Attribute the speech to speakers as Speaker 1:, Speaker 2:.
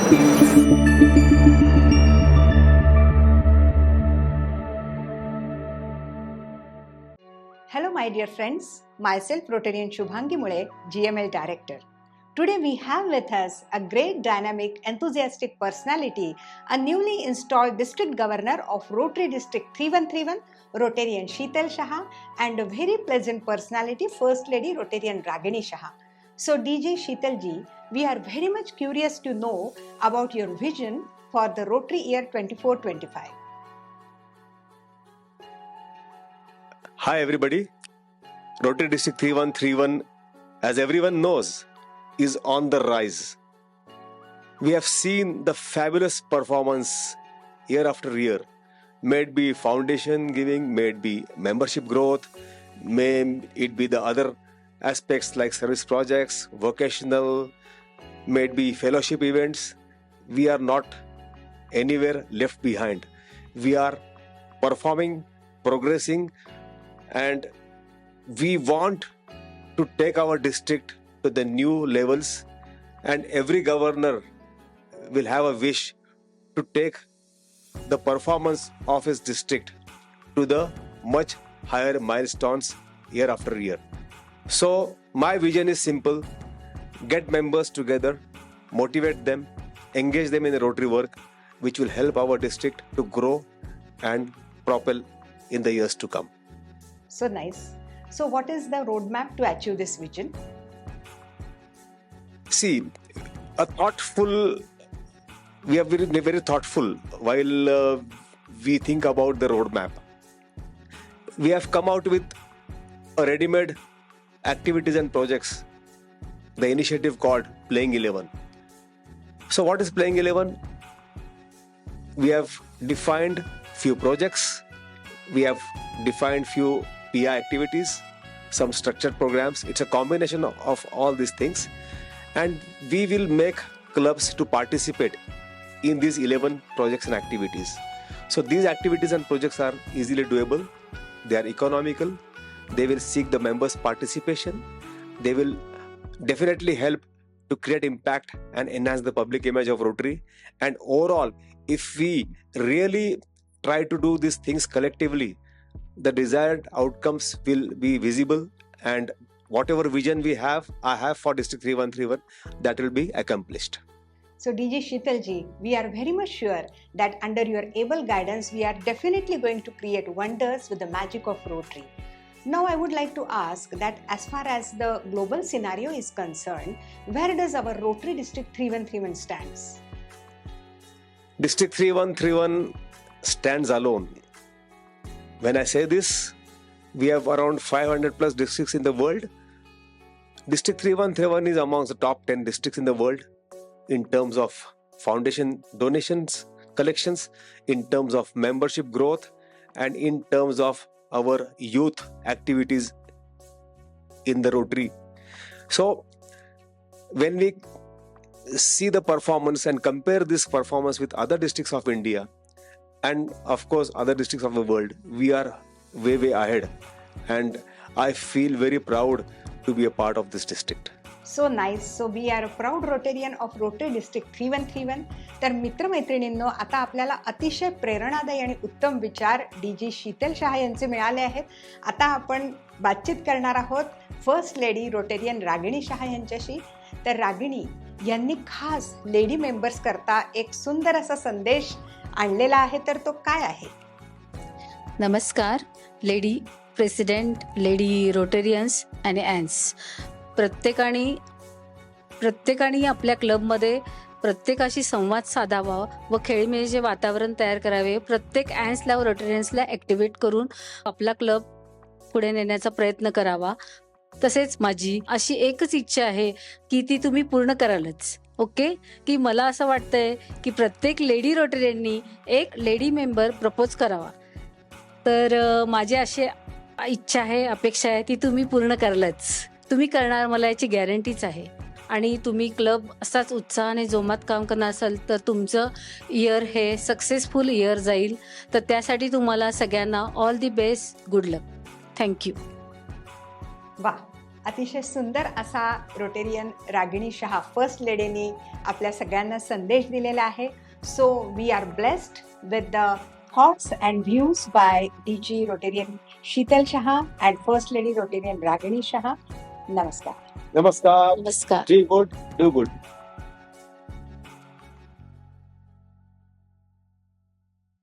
Speaker 1: Hello my dear friends, myself Rotarian Shubhangi Mule, GML Director. Today we have with us a great dynamic enthusiastic personality, a newly installed District Governor of Rotary District 3131, Rotarian Sheetal Shah, and a very pleasant personality, First Lady Rotarian Ragini Shah. So DJ Sheetal ji, we are very much curious to know about your vision for the Rotary year 24-25.
Speaker 2: Hi everybody, Rotary District 3131, as everyone knows, is on the rise. We have seen the fabulous performance year after year, may it be foundation giving, may it be membership growth, may it be the other aspects like service projects, vocational, may it be fellowship events. We are not anywhere left behind. We are performing, progressing, and we want to take our district to the new levels, and every governor will have a wish to take the performance of his district to the much higher milestones year after year. So my vision is simple: get members together, motivate them, engage them in the Rotary work, which will help our district to grow and propel in the years to come.
Speaker 1: So nice. So what is the roadmap to achieve this vision?
Speaker 2: See, we are very thoughtful while we think about the roadmap. We have come out with a ready-made activities and projects, the initiative called Playing 11. So what is Playing 11? We have defined few projects, we have defined few PI activities, some structured programs. It's a combination of all these things, and we will make clubs to participate in these 11 projects and activities. So these activities and projects are easily doable, they are economical, they will seek the members' participation, they will definitely help to create impact and enhance the public image of Rotary. And overall, if we really try to do these things collectively, the desired outcomes will be visible, and whatever vision I have for District 3131, that will be accomplished.
Speaker 1: So DJ Sheetal ji, we are very much sure that under your able guidance, we are definitely going to create wonders with the magic of Rotary. Now I would like to ask that as far as the global scenario is concerned, where does our Rotary District 3131 stands?
Speaker 2: District 3131 stands alone. When I say this, we have around 500 plus districts in the world. District 3131 is amongst the top 10 districts in the world in terms of foundation donations, collections, in terms of membership growth, and in terms of our youth activities in the Rotary. So when we see the performance and compare this performance with other districts of India, and of course other districts of the world, we are way ahead, and I feel very proud to be a part of this district.
Speaker 1: So nice. So we are a proud Rotarian of Rotary District 3131. तर मित्रमैत्रिणींनो, आता आपल्याला अतिशय प्रेरणादायी आणि उत्तम विचार DJ शीतल शाह यांचे मिळाले आहेत. आता आपण बातचीत करणार आहोत फर्स्ट लेडी रोटेरियन रागिणी शाह यांच्याशी. तर रागिणी यांनी खास लेडी मेंबर्स करता एक सुंदर असा संदेश आणलेला आहे, तर तो काय आहे?
Speaker 3: नमस्कार लेडी प्रेसिडेंट, लेडी रोटेरियन्स आणि ॲन्स. प्रत्येकाने आपल्या क्लबमध्ये प्रत्येकाशी संवाद साधावा व खेळीमेळीचे वातावरण तयार करावे. प्रत्येक ॲन्सला व रोटेरियन्सला ॲक्टिवेट करून आपला क्लब पुढे नेण्याचा प्रयत्न करावा. तसेच माझी अशी एकच इच्छा आहे की ती तुम्ही पूर्ण करालच. ओके, की मला असं वाटतंय की प्रत्येक लेडी रोटेरियननी एक लेडी मेंबर प्रपोज करावा. तर माझी अशी इच्छा आहे, अपेक्षा आहे, ती तुम्ही पूर्ण करालच. तुम्ही करणार, मला याची गॅरंटीच आहे. आणि तुम्ही क्लब असाच उत्साहाने जोमात काम करणार असाल तर तुमचं इयर हे सक्सेसफुल इयर जाईल. तर त्यासाठी तुम्हाला सगळ्यांना all the best, good luck. Thank you.
Speaker 1: वा, अतिशय सुंदर असा रोटेरियन रागिणी शहा फर्स्ट लेडीनी आपल्या सगळ्यांना संदेश दिलेला आहे. So we are blessed with the thoughts and views by DG Rotarian Sheetal Shah and First Lady Rotarian Ragini Shah. Namaskar.
Speaker 2: Namaskar.
Speaker 3: नमस्कार.
Speaker 2: Be good, do good.